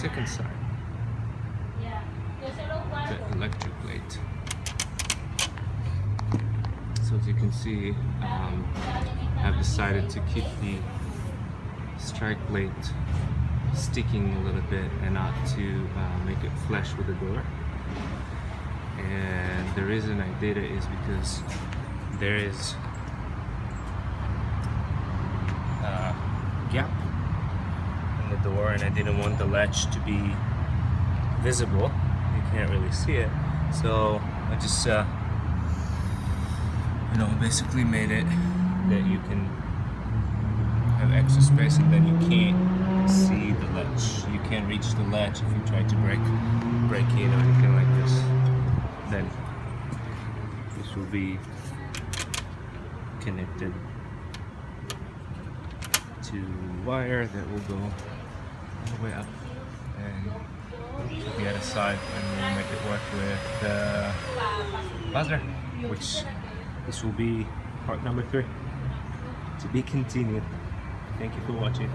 second side, the electric plate. So as you can see, I've decided to keep the strike plate sticking a little bit and not to make it flush with the door. And the reason I did it is because there is a gap in the door and I didn't want the latch to be visible. You can't really see it, so I just basically made it that you can have extra space and then you can't see the latch. You can't reach the latch if you try to break in or anything like this. Then this will be connected to wire that will go all the way up and to the other side, and we'll make it work with the buzzer, which this will be part number 3 to be continued. Thank you for watching.